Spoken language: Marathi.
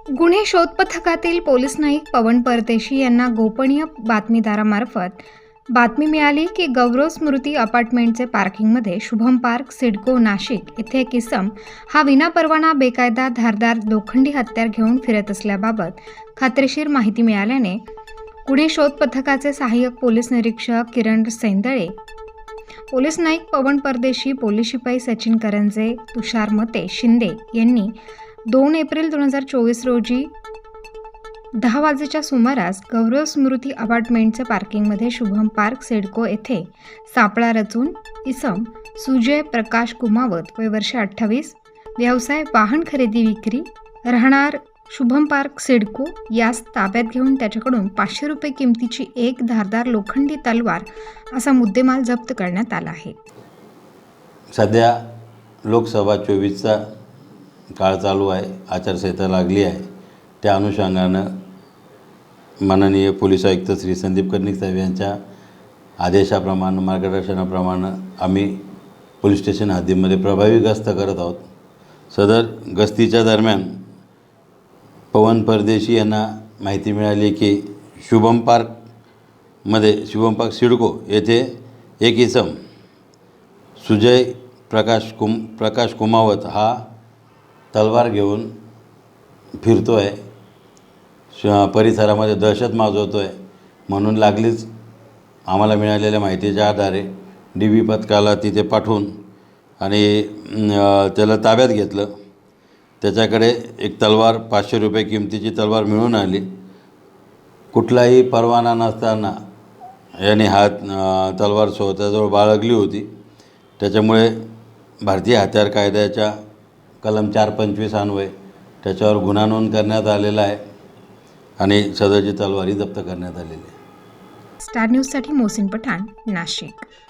गुन्हे शोध पथकातील पोलीस नाईक पवन परदेशी यांना गोपनीय बातमीदारामार्फत बातमी मिळाली की गौरव स्मृती अपार्टमेंटचे पार्किंगमध्ये शुभम पार्क सिडको नाशिक येथे एक इसम हा विनापरवाना बेकायदा धारदार लोखंडी हत्यार घेऊन फिरत असल्याबाबत खात्रीशीर माहिती मिळाल्याने गुन्हे शोध पथकाचे सहाय्यक पोलीस निरीक्षक किरण सेंदळे, पोलीस नाईक पवन परदेशी, पोलीस शिपाई सचिन करंजे, तुषार मते शिंदे यांनी 2 एप्रिल 2024 रोजी 10 वाजेच्या सुमारास गौरव स्मृती अपार्टमेंटच्या पार्किंगमध्ये शुभम पार्क सिडको येथे सापळा रचून इसम सुजय प्रकाश कुमावत वय वर्ष 28, व्यवसाय वाहन खरेदी विक्री, राहणार शुभम पार्क सिडको यास ताब्यात घेऊन त्याच्याकडून 500 रुपये किमतीची एक धारदार लोखंडी तलवार असा मुद्देमाल जप्त करण्यात आला आहे. सध्या लोकसभा 24चा काळ चालू आहे, आचारसंहिता लागली आहे. त्या अनुषंगानं माननीय पोलीस आयुक्त श्री संदीप कर्णिक साहेब यांच्या आदेशाप्रमाणे मार्गदर्शनाप्रमाणे आम्ही पोलीस स्टेशन हद्दीमध्ये प्रभावी गस्त करत आहोत. सदर गस्तीच्या दरम्यान पवन परदेशी यांना माहिती मिळाली की शुभम पार्क सिडको येथे एक इसम सुजय प्रकाश कुमावत हा तलवार घेऊन फिरतो आहे, परिसरामध्ये दहशत माजवतो आहे. म्हणून लागलीच आम्हाला मिळालेल्या माहितीच्या आधारे DB पथकाला तिथे पाठवून आणि त्याला ताब्यात घेतलं. त्याच्याकडे एक तलवार 500 रुपये किमतीची तलवार मिळून आली. कुठलाही परवाना नसताना याने तलवार स्वतःजवळ बाळगली होती. त्याच्यामुळे भारतीय हत्यार कायद्याच्या कलम 425 अन्वये त्याच्यावर गुन्हा नोंद करण्यात आलेला आहे आणि सदरची तलवारी जप्त करण्यात आलेली आहे. स्टार न्यूजसाठी मोहसिन पठाण, नाशिक.